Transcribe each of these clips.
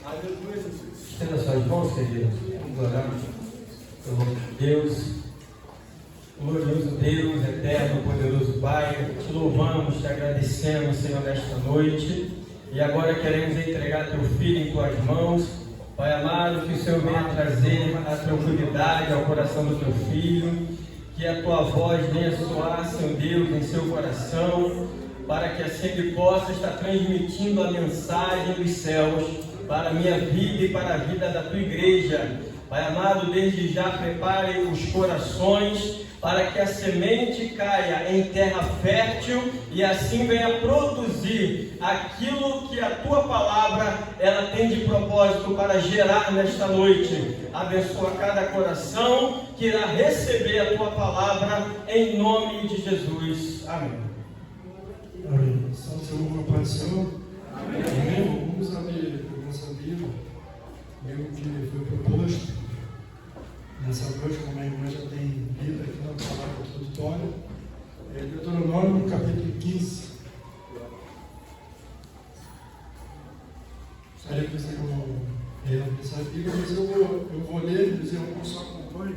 Estenda suas mãos, queridos. Vamos orar. Deus, glorioso Deus, eterno, poderoso Pai, te louvamos, te agradecemos, Senhor, nesta noite. E agora queremos entregar teu filho em tuas mãos. Pai amado, que o Senhor venha trazer a tranquilidade ao coração do teu filho. Que a tua voz venha soar, Senhor Deus, em seu coração, para que assim ele possa estar transmitindo a mensagem dos céus para a minha vida e para a vida da tua igreja. Pai amado, desde já prepare os corações para que a semente caia em terra fértil e assim venha produzir aquilo que a tua palavra ela tem de propósito para gerar nesta noite. Abençoa cada coração que irá receber a tua palavra em nome de Jesus. Amém. Amém. Salve, Senhor, com a paz do Senhor. Amém. Vamos abrir a nossa Bíblia, o que foi proposto nessa noite, como a irmã já tem lido aqui na palavra introdutória, é Deuteronômio, capítulo 15. Gostaria que você não essa Bíblia, mas eu vou ler e dizer um só acompanho.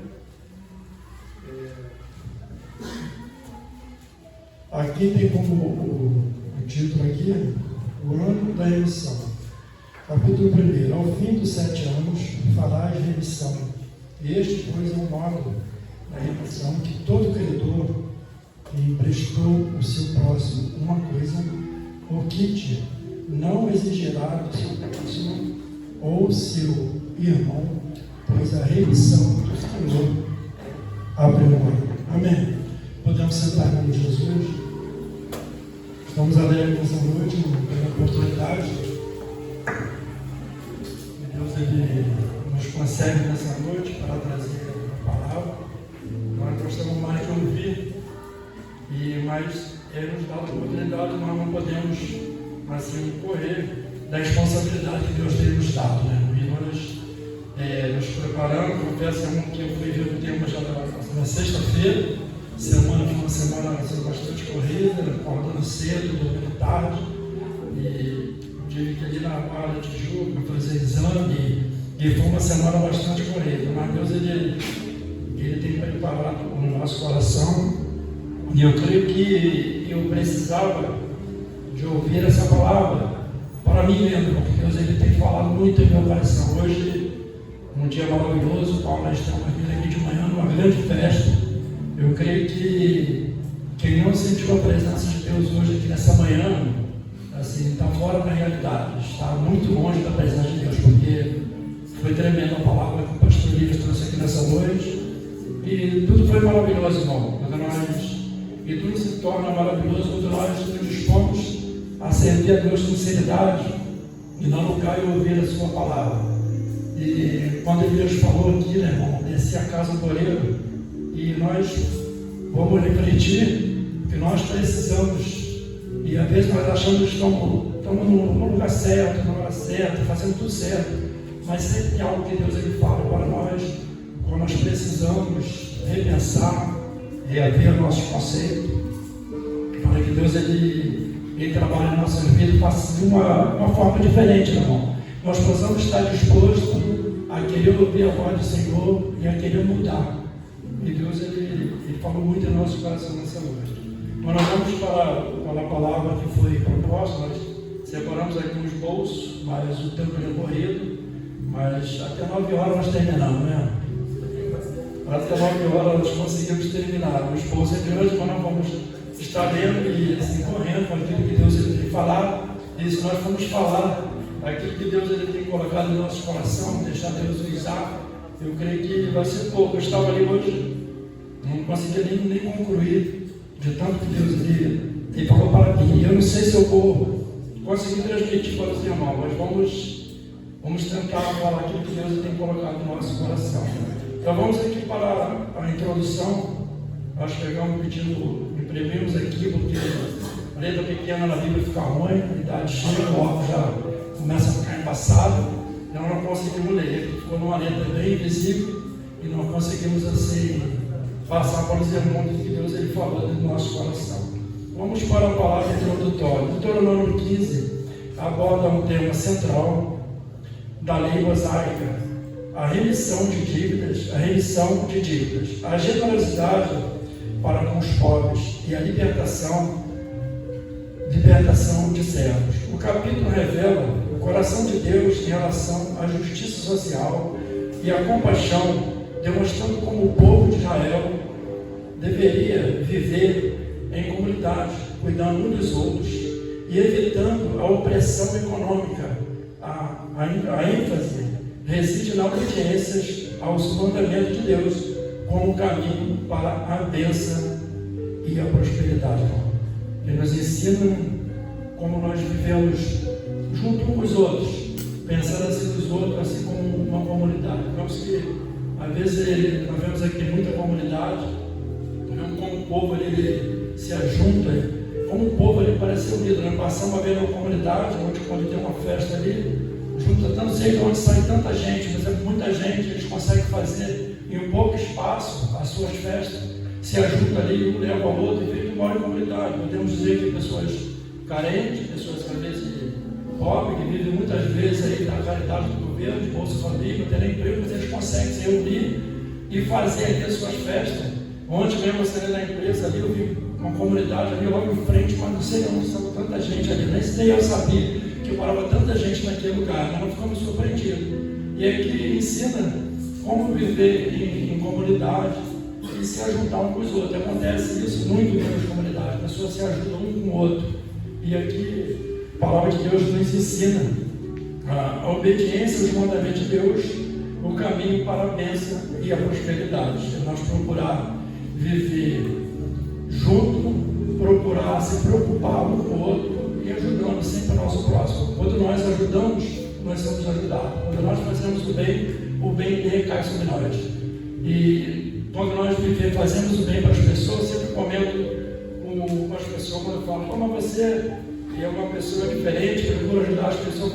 Aqui tem como o título aqui, o ano da remissão. Capítulo 1. Ao fim dos 7 anos, farás remissão. Este, pois, é o modo da remissão que todo credor que emprestou o seu próximo uma coisa, o quite não exigirá do seu próximo ou seu irmão, pois a remissão do Senhor abre o ano. Amém. Podemos sentar em nome de Jesus. Estamos alegres nessa noite, pela oportunidade. Deus ele nos concede nessa noite para trazer a palavra. Nós gostamos mais de ouvir, mas Ele nos dá a oportunidade, nós não podemos assim correr da responsabilidade que Deus tem nos dado. E nós nos preparamos, confesso que eu fui ver o tema já na sexta-feira. Semana foi uma semana bastante corrida, acordando cedo, dormindo tarde, e tive que ir na área de Tijuca fazer exame, e foi uma semana bastante corrida, mas Deus ele tem preparado o nosso coração, e eu creio que eu precisava de ouvir essa palavra para mim mesmo, porque Deus ele tem falado muito em meu coração. Hoje, um dia maravilhoso, Paulo, nós estamos aqui de manhã numa grande festa. Eu creio que quem não sentiu a presença de Deus hoje aqui nessa manhã, assim, está fora da realidade, está muito longe da presença de Deus, porque foi tremenda a palavra que o pastor Lívias trouxe aqui nessa noite, e tudo foi maravilhoso, irmão, e tudo se torna maravilhoso quando nós nos dispomos a servir a Deus com sinceridade e não lugar e ouvir a sua palavra. E quando Deus falou aqui, né, irmão, descer a casa do oleiro, e nós vamos refletir que nós precisamos, e às vezes nós achamos que estamos no lugar certo, na hora certa, fazendo tudo certo, mas sempre tem algo que Deus ele fala para nós, quando nós precisamos repensar, reaver nossos conceitos, para que Deus ele trabalhe em nossas vidas e faça de uma forma diferente, irmão. Nós possamos estar dispostos a querer ouvir a voz do Senhor e a querer mudar. E Deus ele falou muito em nosso coração nessa noite. Mas nós vamos para a palavra que foi proposta. Nós separamos aqui uns bolsos, mas o tempo é corrido. Mas até 9 horas nós terminamos, né? Até 9 horas nós conseguimos terminar. Os bolsos é de hoje, mas nós vamos estar lendo e assim, correndo com aquilo que Deus ele tem falado. E se nós formos falar aquilo que Deus ele tem colocado no nosso coração, deixar Deus usar, eu creio que vai ser pouco. Eu estava ali hoje, não conseguia nem concluir de tanto que Deus ele falou para mim. Eu não sei se eu vou conseguir transmitir para os irmãos, mas vamos tentar falar aquilo que Deus tem colocado no nosso coração. Então vamos aqui para a introdução. Nós pegamos pedindo, imprimimos aqui, porque a letra pequena na Bíblia fica ruim, a idade chega, o óculos já começa a ficar embaçado. Então não conseguimos ler, ficou numa letra bem invisível e não conseguimos assim passar para os irmãos que Deus ele falou no nosso coração. Vamos para a palavra introdutória. Deuteronômio 15 aborda um tema central da lei mosaica, a remissão de dívidas, a generosidade para com os pobres e a libertação de servos. O capítulo revela o coração de Deus em relação à justiça social e à compaixão, demonstrando como o povo de Israel deveria viver em comunidade, cuidando uns dos outros e evitando a opressão econômica. A ênfase reside na obediência aos mandamentos de Deus como caminho para a bênção e a prosperidade. Que nos ensinam como nós vivemos junto uns com os outros, pensando assim nos outros, assim como uma comunidade. Vemos que, às vezes, nós vemos aqui muita comunidade, vemos como o povo ele se ajunta, como o povo ele parece unido. Nós passamos a ver uma comunidade, onde quando tem uma festa ali, junta tanto jeito, onde sai tanta gente, mas é muita gente, eles conseguem fazer em um pouco espaço as suas festas, se ajunta ali, um leva ao outro e vê que mora em comunidade. Podemos dizer que pessoas carentes, pessoas às vezes pobres, que vivem muitas vezes aí da caridade do governo, de Bolsa Família, não tem nem emprego, mas eles conseguem se reunir e fazer ali as suas festas. Ontem mesmo eu saí da empresa ali, eu vi uma comunidade ali logo em frente, mas não sei onde estava tanta gente ali, nem eu sabia que morava tanta gente naquele lugar, mas nós ficamos surpreendidos. E aqui ensina como viver em comunidade e se ajudar um com os outros. Acontece isso muito nas comunidades, as pessoas se ajudam um com o outro. E aqui a palavra de Deus nos ensina a obediência aos mandamentos de Deus, o caminho para a bênção e a prosperidade. Se nós procurar viver junto, procurar se preocupar um com o outro e ajudando sempre o nosso próximo. Quando nós ajudamos, nós somos ajudados. Quando nós fazemos o bem recai sobre nós. E quando nós fazemos o bem para as pessoas, sempre comento com as pessoas, quando eu falo, como você é uma pessoa diferente, que procura ajudar as pessoas,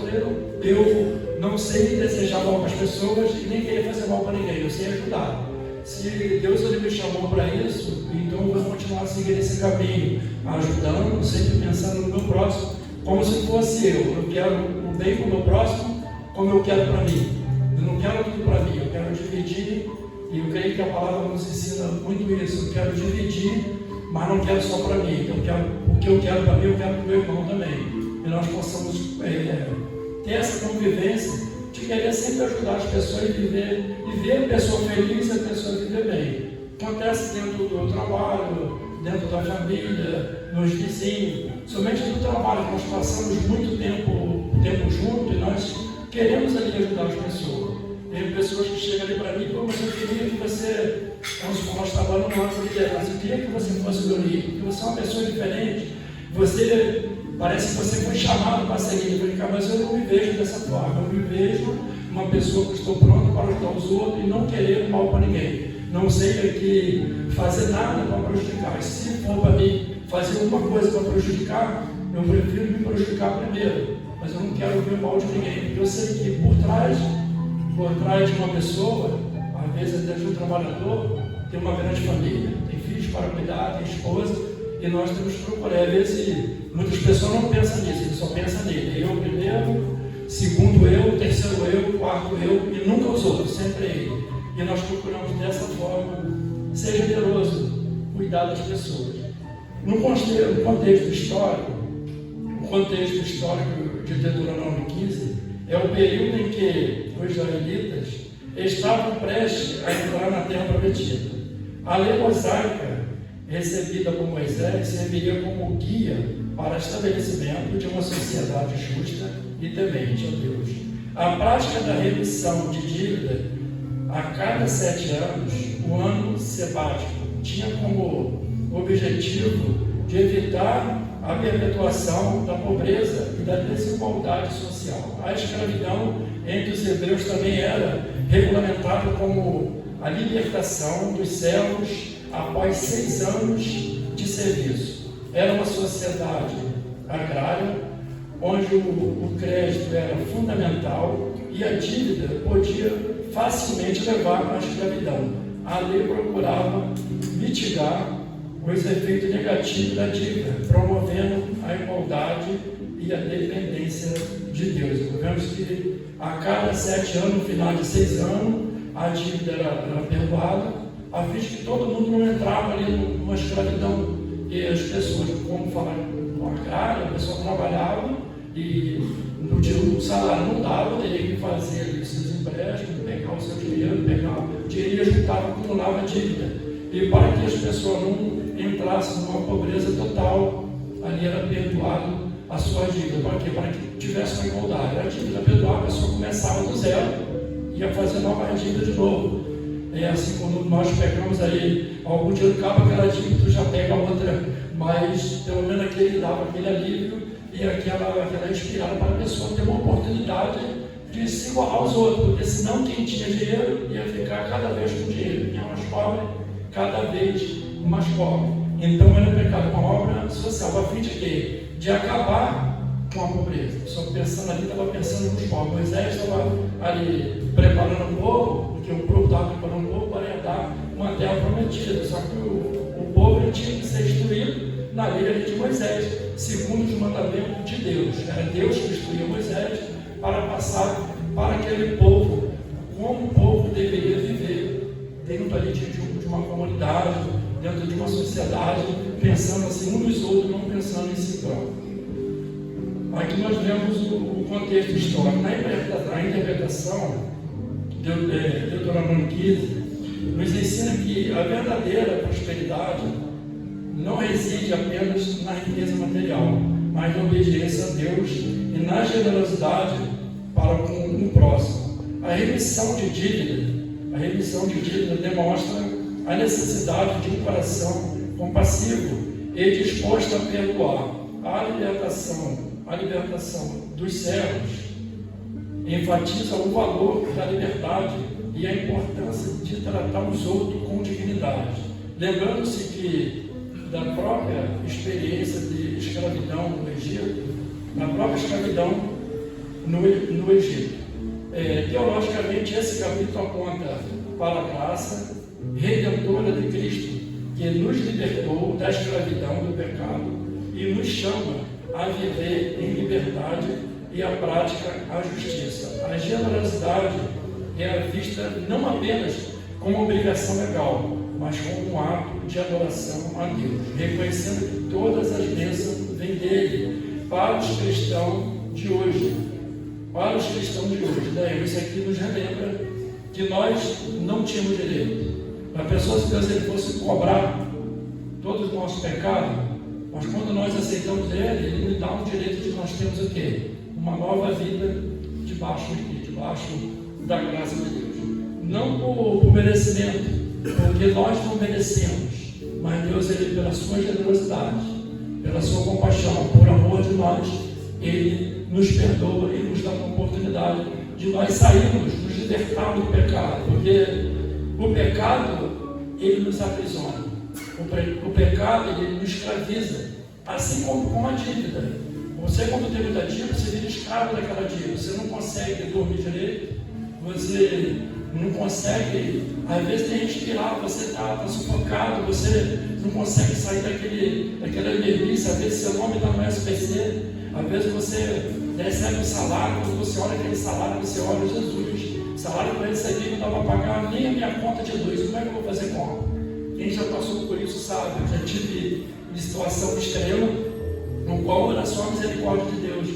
eu não sei desejar mal para as pessoas e nem querer fazer mal para ninguém, eu sei ajudar. Se Deus ele me chamou para isso, então eu vou continuar a seguir esse caminho, ajudando, sempre pensando no meu próximo, como se fosse eu. Eu quero o bem para o meu próximo, como eu quero para mim. Eu não quero tudo para mim, eu quero dividir, e eu creio que a palavra nos ensina muito isso. Eu quero dividir, mas não quero só para mim. O que eu quero para mim, eu quero para o meu irmão também. E nós possamos ter essa convivência de querer sempre ajudar as pessoas e ver a pessoa feliz e a pessoa viver bem. Acontece dentro do trabalho, dentro da família, nos vizinhos, somente no trabalho, nós passamos muito tempo juntos e nós queremos ali ajudar as pessoas. Tem pessoas que chegam ali para mim, mas eu queria que você, nós trabalhamos no nosso liderança, eu queria que você fosse meu líder, porque você é uma pessoa diferente, parece que você foi chamado para ser líder, mas eu não me vejo dessa forma, eu me vejo uma pessoa que estou pronta para ajudar os outros e não querer mal para ninguém. Não sei aqui fazer nada para prejudicar. Se for para mim fazer alguma coisa para prejudicar, eu prefiro me prejudicar primeiro, mas eu não quero ver mal de ninguém, porque eu sei que por trás de uma pessoa, às vezes até de um trabalhador, tem uma grande família, tem filhos para cuidar, tem esposa, e nós temos que procurar. Às vezes, muitas pessoas não pensam nisso, eles só pensam nele. Eu primeiro, segundo eu, terceiro eu, quarto eu, e nunca os outros, sempre ele. E nós procuramos dessa forma ser generoso, cuidar das pessoas. No contexto histórico de Deuteronômio 15, é o período em que os israelitas estavam prestes a entrar na terra prometida. A lei mosaica, recebida por Moisés, serviria como guia para o estabelecimento de uma sociedade justa e temente a Deus. A prática da remissão de dívida a cada 7 anos, o ano sabático, tinha como objetivo de evitar a perpetuação da pobreza e da desigualdade social. A escravidão entre os hebreus também era regulamentada como a libertação dos servos após 6 anos de serviço. Era uma sociedade agrária, onde o crédito era fundamental e a dívida podia facilmente levar à escravidão. A lei procurava mitigar os efeitos negativos da dívida, promovendo a igualdade e a dependência de Deus. Vemos que a cada 7 anos, no final de 6 anos, a dívida era perdoada, a fim de que todo mundo não entrava ali numa escravidão. E as pessoas, como falar com a cara, a pessoa trabalhava e o salário não dava, teria que fazer ali seus empréstimos, pegar o seu dinheiro, pegar o dinheiro e juntava, acumulava a dívida. E para que as pessoas não entrassem numa pobreza total, ali era perdoado a sua dívida. Para quê? Para que tivesse uma igualdade. A dívida perdoada, a pessoa começava do zero, ia fazer nova dívida de novo. É assim, quando nós pegamos aí, algum dia acaba aquela dívida, tu já pega outra, mas pelo menos aquele dava aquele alívio e aquela inspirada para a pessoa ter uma oportunidade de se igualar aos outros, porque senão quem tinha dinheiro ia ficar cada vez com dinheiro, quem é mais pobre, cada vez mais pobre. Então era pecado, uma obra social, a fim de quê? De acabar com a pobreza. Só pensando ali, estava pensando nos pobres. Moisés estava ali preparando o povo, porque o povo estava preparando o povo para herdar uma terra prometida. Só que o povo tinha que ser instruído na lei de Moisés, segundo os mandamentos de Deus. Era Deus que instruía Moisés para passar para aquele povo como o povo deveria viver dentro ali de uma comunidade, dentro de uma sociedade, pensando assim uns nos outros, não pensando em si próprio. Aqui nós vemos o contexto histórico. Na interpretação, Deuteronômio 15, nos ensina que a verdadeira prosperidade não reside apenas na riqueza material, mas na obediência a Deus e na generosidade para com o próximo. A remissão de dívida demonstra a necessidade de um coração compassivo e disposto a perdoar. A libertação dos servos enfatiza o valor da liberdade e a importância de tratar os outros com dignidade. Lembrando-se que da própria experiência de escravidão no Egito, teologicamente esse capítulo aponta para a graça redentora de Cristo, que nos libertou da escravidão do pecado e nos chama a viver em liberdade e a prática a justiça. A generosidade é vista não apenas como obrigação legal, mas como um ato de adoração a Deus, reconhecendo que todas as bênçãos vêm dele para os cristãos de hoje. Daí, isso aqui nos relembra que nós não tínhamos direito. A pessoa, se Deus fosse cobrar todos os nossos pecados, mas quando nós aceitamos Ele nos dá um direito de nós termos o quê? Uma nova vida debaixo da graça de Deus. Não por merecimento, porque nós não merecemos, mas Deus, Ele, pela sua generosidade, pela sua compaixão, por amor de nós, Ele nos perdoa e nos dá uma oportunidade de nós sairmos, nos libertarmos do pecado, porque o pecado, ele nos aprisiona. O pecado, ele nos escraviza, assim como com a dívida. Você, quando tem muita dívida, você vira escravo daquela dívida. Você não consegue dormir direito, você não consegue, às vezes tem respirar, você está sufocado, você não consegue sair daquela emergência, às vezes seu nome está no SPC, às vezes você recebe um salário, quando você olha aquele salário, você olha Jesus, salário que eu recebi não dá para pagar nem a minha conta de luz, como é que eu vou fazer conta? Quem já passou por isso sabe, eu já tive uma situação extrema, no qual era só a misericórdia de Deus,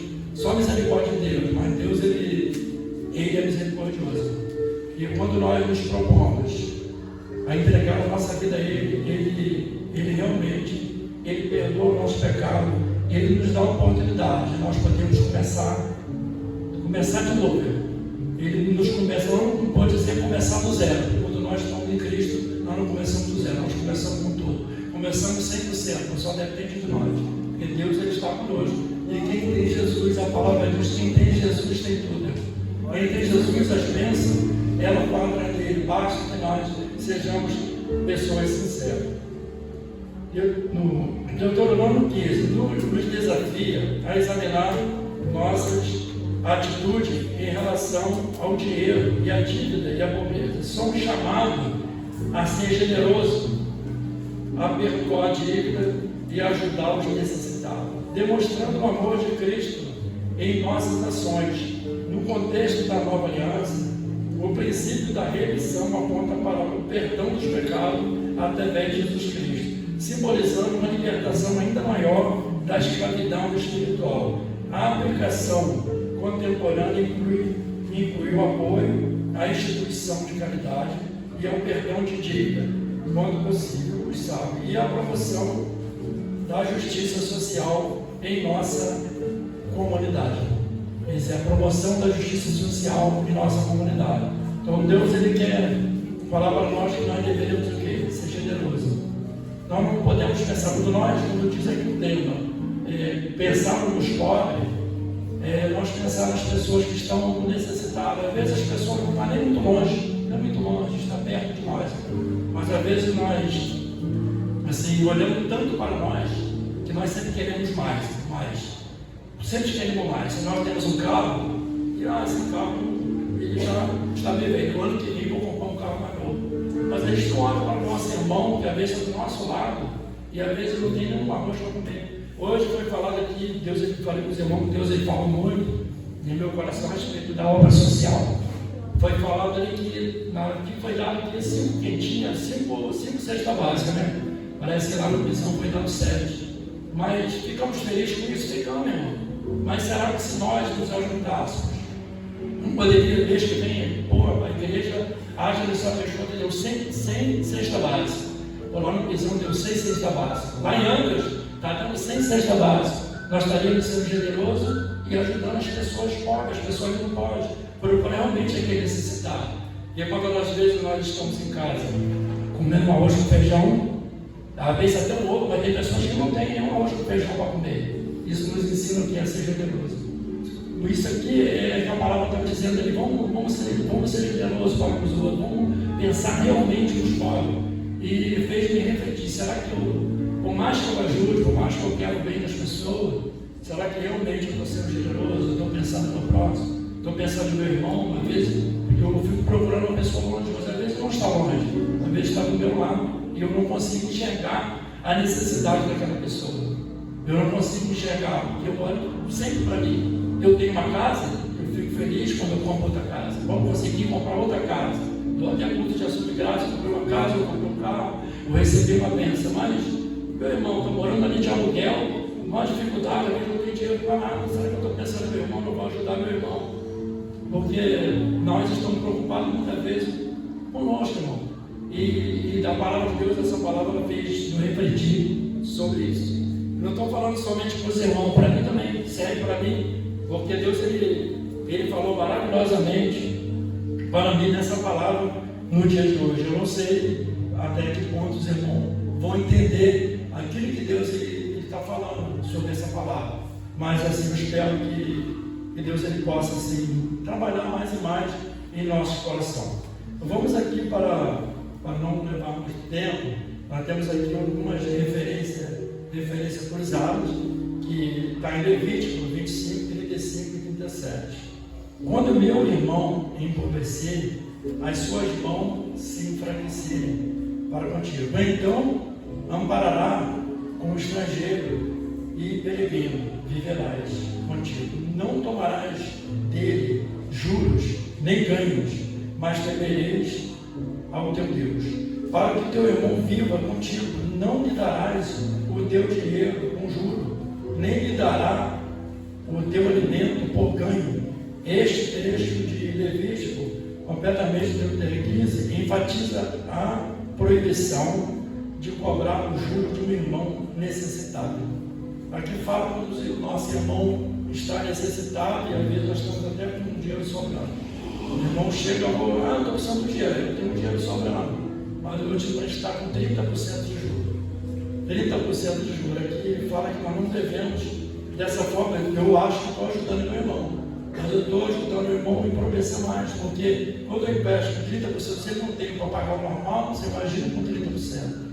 mas Deus, ele é misericordioso. E quando nós nos propomos a entregar a nossa vida a Ele realmente, Ele perdoa o nosso pecado, Ele nos dá a oportunidade de nós podermos começar de novo. Ele nos começa, não pode dizer começar do zero. Quando nós estamos em Cristo, nós não começamos do zero, nós começamos com tudo. Começamos 100%, mas só depende de nós. Porque Deus, Ele está conosco. E quem tem Jesus, a palavra diz, quem tem Jesus tem tudo. Quem tem Jesus, as bênçãos, ela quadra nele, basta que nós sejamos pessoas sinceras. No Deuteronômio 15, nos desafia a examinar nossas atitudes em relação ao dinheiro e à dívida e à pobreza. Somos chamados a ser generosos, a perdoar a dívida e ajudar os necessitados. demonstrando o amor de Cristo em nossas ações. No contexto da nova aliança, o princípio da remissão aponta para o perdão dos pecados através de Jesus Cristo, simbolizando uma libertação ainda maior da escravidão espiritual. A aplicação contemporânea inclui o apoio à instituição de caridade e ao perdão de dívida, quando possível, os sabe, e a promoção da justiça social em nossa comunidade. Essa é a promoção da justiça social em nossa comunidade. Então Deus, Ele quer falar para nós que nós deveríamos o quê? Ser generosos. Nós não podemos pensar, quando nós, como diz aqui o tema, pensar nos pobres, nós pensar nas pessoas que estão necessitadas. Às vezes as pessoas não estão nem muito longe, não é muito longe, está perto de nós. Mas às vezes nós, assim, olhamos tanto para nós, que nós sempre queremos mais. Sempre queremos mais. Se nós temos um carro, e esse carro ele já está bem. O ano que vem vou comprar um carro mais novo. Mas eles estão olhando para o nosso irmão, que às vezes está do nosso lado, e às vezes não tem nenhum arroz para comer. Hoje foi falado aqui, Deus, eu falei com os irmãos, Deus ele fala muito no meu coração a respeito da obra social. Foi falado ali que foi dado aqui 5 quentinhas, 5 cestas básicas, né? Parece que lá no prisão foi dado 7. Mas ficamos felizes com isso, ficamos, meu irmão. Mas será que se nós nos ajudássemos, não poderia, desde que vem, a igreja age nessa pessoa, deu 100 cestas básicas. Lá no prisão deu 6 cestas básicas. Lá em Angra está dando 100 cestas básicas. Nós estaríamos sendo generosos e ajudando as pessoas pobres, as pessoas que não podem, para realmente aquele necessitado. E quando às vezes nós estamos em casa comendo arroz com feijão, às vezes até um ovo, mas tem pessoas que não têm nenhum arroz com feijão para comer. Isso nos ensina o que é ser generoso. Isso aqui é que a palavra está dizendo ali, vamos ser generosos para com os outros, vamos pensar realmente nos pobres. E fez-me refletir, será que por mais que eu ajude, por mais que eu quero o bem das pessoas, será que realmente eu estou sendo generoso? Estou pensando no próximo? Estou pensando no meu irmão? Às vezes, porque eu fico procurando uma pessoa longe, mas às vezes não está longe, às vezes está do meu lado, e eu não consigo enxergar a necessidade daquela pessoa. Eu não consigo enxergar, porque eu olho sempre para mim. Eu tenho uma casa, eu fico feliz quando eu compro outra casa. Vou conseguir comprar outra casa. Dou até culto de ação de graça, eu comprei uma casa, eu comprei um carro, eu recebi uma bênção. Mas, meu irmão, estou morando ali de aluguel, uma dificuldade, eu não tenho dinheiro para nada. Será que eu estou pensando no meu irmão, não vou ajudar meu irmão? Porque nós estamos preocupados muitas vezes conosco, irmão. E da palavra de Deus, essa palavra fez nos refletir sobre isso. Não estou falando somente para os irmãos, para mim também, serve para mim, porque Deus ele falou maravilhosamente para mim nessa palavra no dia de hoje. Eu não sei até que ponto os irmãos vão entender aquilo que Deus está falando sobre essa palavra, mas assim eu espero que Deus ele possa assim, trabalhar mais e mais em nosso coração. Então, vamos aqui para não levar muito tempo, nós temos aqui algumas referências cruzadas, que está em Levítico 25, 35 e 37. Quando meu irmão empobrecer, as suas mãos se enfraquecerem para contigo, então amparará como estrangeiro e peregrino, viverás contigo. Não tomarás dele juros nem ganhos, mas temereis ao teu Deus. Para que teu irmão viva contigo, não lhe darás o teu dinheiro com juro, nem lhe dará o teu alimento por ganho. Este trecho de Levítico, completamente de 15, enfatiza a proibição de cobrar o juro de um irmão necessitado. Aqui fala quando o nosso irmão está necessitado e às vezes nós estamos até com dinheiro sobrando. O irmão chega e fala, estou precisando de dinheiro, eu tenho dinheiro sobrando, mas eu vou te emprestar com 30% de juros. 30% de juros. Aqui ele fala que nós não devemos, dessa forma, eu acho que estou ajudando meu irmão, mas eu estou ajudando meu irmão a me progressar mais, porque quando eu empresto com 30%, você não tem para pagar o normal, você imagina com 30%.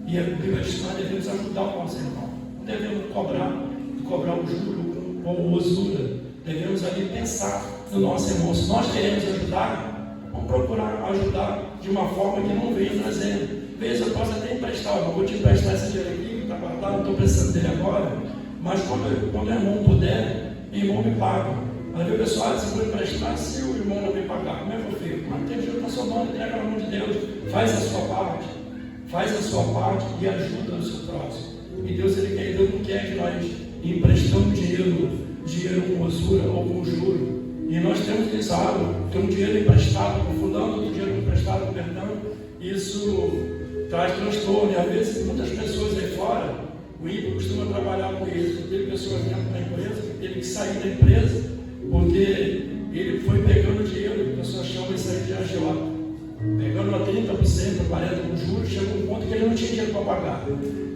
E a Bíblia diz que nós devemos ajudar o nosso irmão, não devemos cobrar o juro ou usura, devemos ali pensar no nosso irmão. Se nós queremos ajudar, vamos procurar ajudar de uma forma que não venha trazendo. Às vezes eu posso até emprestar, eu vou te emprestar esse dinheiro aqui, que está guardado, não estou precisando dele agora, Mas quando o irmão puder, o irmão me paga. Às vezes o pessoal diz, vou emprestar se o irmão não me pagar. Como é que eu fico? Mas tem dinheiro na sua mão, entrega na mão de Deus. Faz a sua parte. Faz a sua parte e ajuda o seu próximo. E Deus não quer que nós emprestamos dinheiro com usura ou com juro. E nós temos que saber, ter um dinheiro emprestado com fulano, um dinheiro emprestado com perdão. Isso traz transtorno. E às vezes muitas pessoas aí fora, o ímpio costuma trabalhar com isso. Tem pessoas dentro da empresa que teve que sair da empresa porque ele foi pegando dinheiro, que a pessoa chama isso aí de agiota. Pegando a 30%, 40% com juros, chegou um ponto que ele não tinha dinheiro para pagar.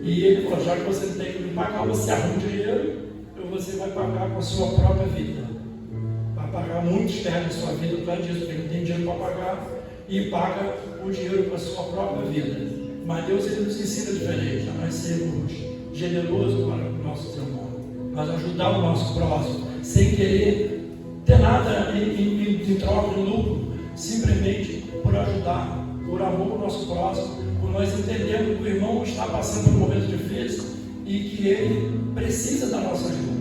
E ele falou, já que você não tem que me pagar, você arruma dinheiro, ou você vai pagar com a sua própria vida. Vai pagar muitos perdem a sua vida por causa disso, porque não tem dinheiro para pagar, e paga o dinheiro com a sua própria vida. Mas Deus ele nos ensina diferente, a nós sermos generosos para o nosso irmão, nós ajudar o nosso próximo, sem querer ter nada em troca, em lucro, simplesmente por ajudar, por amor ao nosso próximo, por nós entendermos que o irmão está passando por um momento difícil e que ele precisa da nossa ajuda.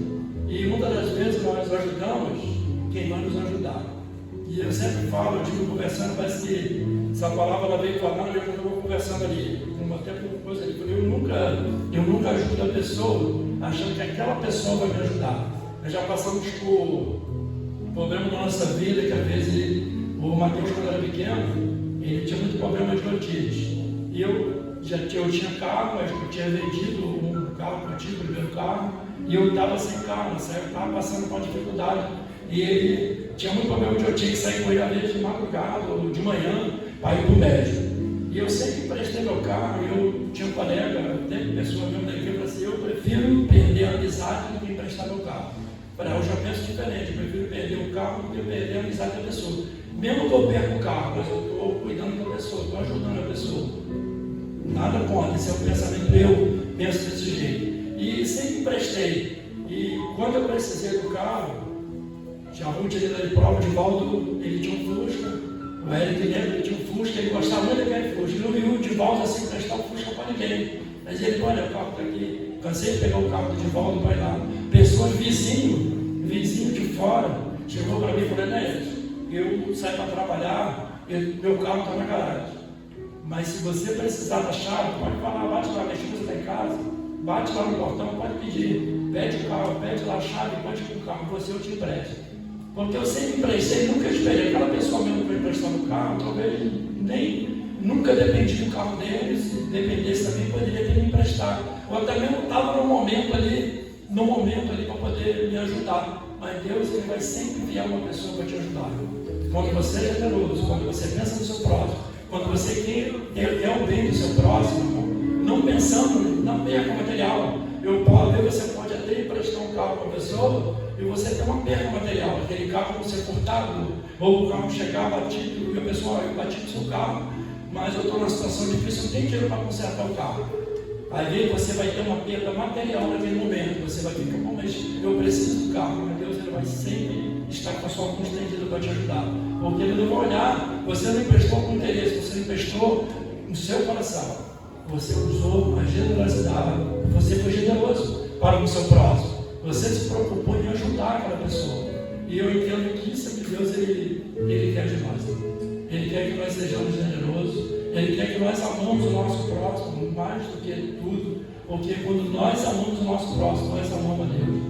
E muitas das vezes nós ajudamos quem vai nos ajudar. E eu sempre falo, eu digo conversando, parece que essa palavra ela veio falando, eu vou conversando ali, até por coisa ali, porque eu nunca ajudo a pessoa achando que aquela pessoa vai me ajudar. Nós já passamos por problema na nossa vida, que às vezes o Mateus, quando era pequeno, ele tinha muito problema de otite. E eu tinha carro, mas eu tinha vendido um carro que eu tinha, o primeiro carro, e eu estava sem carro, eu estava passando por uma dificuldade. E ele tinha muito problema de otite, sair com ele às vezes de madrugada ou de manhã para ir para o médico. E eu sempre emprestei meu carro, eu tinha um colega, até pessoa mesmo da equipe, assim, eu prefiro perder a amizade do que emprestar meu carro. Eu já penso diferente, eu prefiro perder o carro do que perder a amizade da pessoa. Mesmo que eu perca o carro, mas eu estou cuidando da pessoa, estou ajudando a pessoa. Nada contra, esse é o pensamento, eu penso desse jeito. E sempre emprestei. E quando eu precisei do carro, tinha um dia de prova de Valdo, ele tinha um Fusca. O Eric lembra, ele tinha um Fusca, ele gostava muito daquele Fusca. Ele não viu o Divaldo assim emprestar o Fusca para ninguém. Mas ele, olha, o carro está aqui. Cansei de pegar o carro do Divaldo, vai lá. Pessoas, vizinho de fora, chegou para mim e falou, eu saio para trabalhar, meu carro está na garagem. Mas se você precisar da chave, pode falar, bate lá, minha esposa está em casa, bate lá no portão, pode pedir. Pede o carro, pede lá a chave, pode ir com o carro, você eu te empresto. Porque eu sempre emprestei, nunca esperei. Aquela pessoa mesmo que foi emprestando o carro, talvez nunca dependi do carro dele, se dependesse também poderia ter me emprestado. Ou até mesmo estava no momento ali para poder me ajudar. Mas Deus ele vai sempre enviar uma pessoa para te ajudar. Quando você é generoso, quando você pensa no seu próximo, quando você quer o bem do seu próximo, não pensando na perca material. Você pode até emprestar um carro para a pessoa e você tem uma perda material, aquele carro não ser furtado, ou o carro chegar batido, e a pessoa bate no seu carro, mas eu estou numa situação difícil, não tenho dinheiro para consertar o carro. Aí você vai ter uma perda material naquele momento, você vai ficar, mas eu preciso do carro, mas Deus ele vai sempre estar com a sua mão estendida para te ajudar, porque ele não vai olhar, você não emprestou com interesse, você emprestou no seu coração, você usou a generosidade, você foi generoso para o seu próximo. Você se preocupou em ajudar aquela pessoa. E eu entendo que isso é que Deus ele quer de nós. Ele quer que nós sejamos generosos. Ele quer que nós amamos o nosso próximo mais do que tudo. Porque quando nós amamos o nosso próximo, nós amamos a Deus.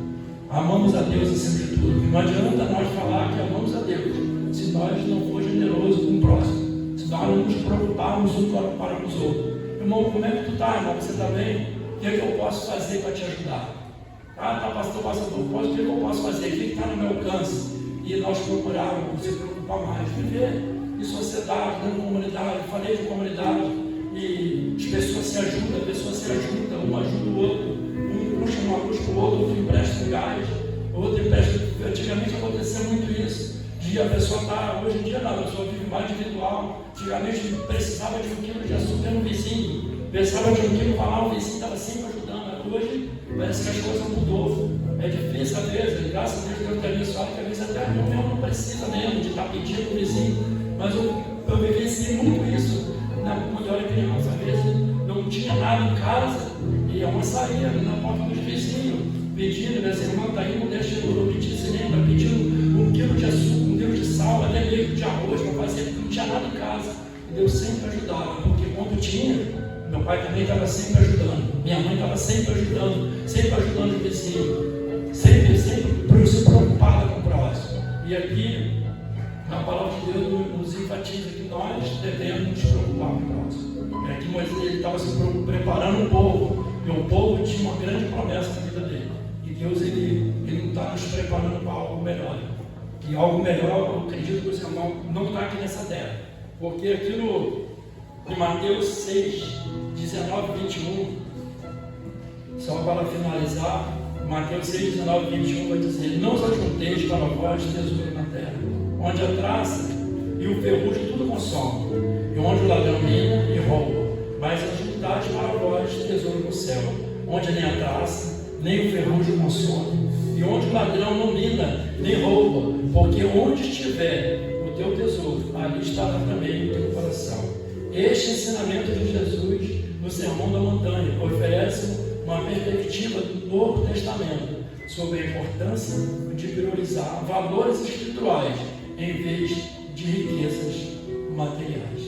Amamos a Deus acima de tudo. E não adianta nós falar que amamos a Deus se nós não for generosos com o próximo. Se nós não nos preocuparmos um para os outros. Irmão, como é que tu está, irmão? Você está bem? O que é que eu posso fazer para te ajudar? Pastor, o que eu posso fazer? O que está no meu alcance? E nós procurarmos se preocupar mais, viver em sociedade, dentro da comunidade. Falei de comunidade e as pessoas se ajudam, um ajuda o outro, um puxa uma luz para o outro empresta um gás, o outro empresta. Antigamente acontecia muito isso. A pessoa está, hoje em dia não, a pessoa vive mais individual. Antigamente precisava de 1 quilo de açúcar no vizinho, precisava de 1 quilo para lá, o vizinho estava sempre ajudando. Hoje parece que as coisas mudou. É difícil às vezes, graças a Deus Deus tem abençoado, que às vezes até o meu não precisa mesmo de estar pedindo para o vizinho. Mas eu vivenciei muito isso quando eu era criança. Às vezes não tinha nada em casa e eu saía na porta dos vizinhos. pedindo, esse irmão está indo, deixa eu pedir cinema, está pedindo 1 quilo de açúcar, 1 quilo de sal, até meio de arroz para fazer, porque não tinha nada em casa. E Deus sempre ajudava, porque quando tinha, meu pai também estava sempre ajudando, minha mãe estava sempre ajudando o vizinho, sempre se preocupada com o próximo. E aqui, a palavra de Deus nos enfatiza que nós devemos nos preocupar com o próximo. Aqui Moisés estava se preparando o povo, e o povo tinha uma grande promessa na vida dele. E Deus ele não está nos preparando para algo melhor. E algo melhor, eu acredito que o irmão não está aqui nessa terra. Porque aqui em Mateus 6, 19 e 21, só para finalizar, Mateus 6, 19 e 21 vai dizer: não os ajunteis para vós tesouro na terra, onde a traça e o ferrugem tudo consome, e onde o ladrão mina e rouba, mas ajuntais para vós tesouro no céu, onde nem a traça, nem o ferrugem consome, e onde o ladrão não mina nem rouba, porque onde estiver o teu tesouro, ali estará também o teu coração. Este ensinamento de Jesus no Sermão da Montanha oferece uma perspectiva do Novo Testamento sobre a importância de priorizar valores espirituais em vez de riquezas materiais.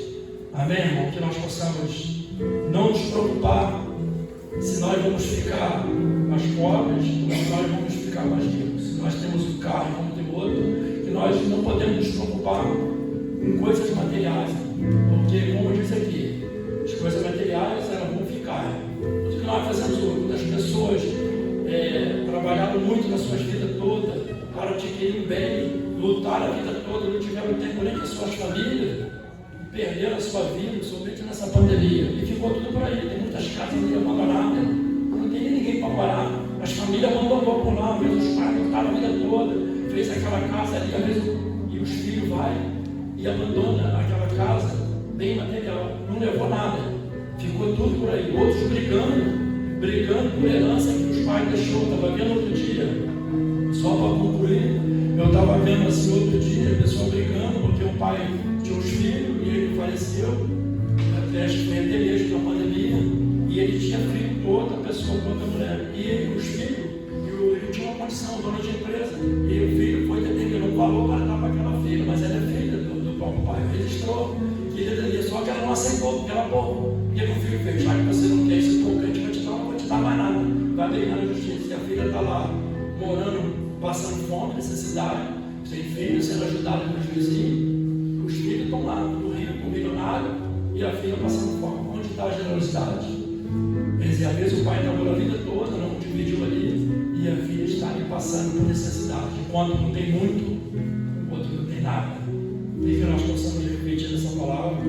Amém, irmão? Que nós possamos não nos preocupar se nós vamos ficar mais pobres ou se nós vamos ficar mais ricos. Se nós temos um carro e vamos ter outro, que nós não podemos nos preocupar com coisas materiais, porque, como diz aqui, as coisas materiais elas vão ficar. Tudo que nós fazemos hoje, quando as pessoas trabalharam muito na sua vida toda para adquirir um bem, lutaram a vida toda, não tiveram tempo nem com as suas famílias, e perderam a sua vida, somente nessa pandemia, e ficou tudo por aí. Tem muitas casas ali abandonadas, não tem ninguém para morar, as famílias abandonou por lá, às vezes os pais lutaram a vida toda, fez aquela casa ali, às vezes, e os filhos vai e abandona aquela casa, bem material, não levou nada, ficou tudo por aí. Outros brigando por herança que os pais deixou. Estava vendo outro dia, só para concluir, eu estava vendo assim outro dia, a pessoa brigando porque o pai tinha os filhos e ele faleceu, acho que foi até mesmo na pandemia, e ele tinha filho com outra pessoa, com outra mulher, e ele, os filhos, ele tinha uma condição, dono de empresa, e o filho foi determinado um valor para dar para aquela filha, mas ela é filha do próprio pai, registrou, e ele, só que ela não aceitou, porque ela pouco. E o filho fez: já que você não quer esse pouco, a gente vai te dar, não vou te dar mais nada. Vai brigar na justiça, e a filha está lá, morando, passando fome, necessidade, sem filho, sendo ajudada pelos vizinhos. Os filhos estão lá, no rico, milionário, e a filha passando fome. Onde está a generosidade? Quer dizer, às vezes o pai trabalhou a vida toda, não dividiu ali, e a filha está ali passando por necessidade. Quando não tem muito, o outro não tem nada. E que nós possamos refletir nessa palavra,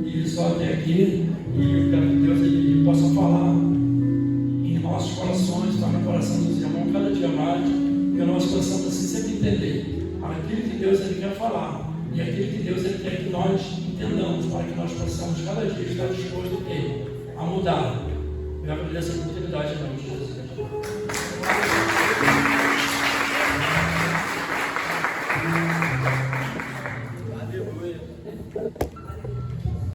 e só até aqui, e eu quero que Deus ele possa falar em nossos corações, estar no coração dos irmãos cada dia mais, que nós possamos assim sempre entender aquilo que Deus ele quer falar, e aquilo que Deus ele quer que nós entendamos, para que nós possamos cada dia estar disposto a mudar. Eu agradeço essa oportunidade em nome de Jesus.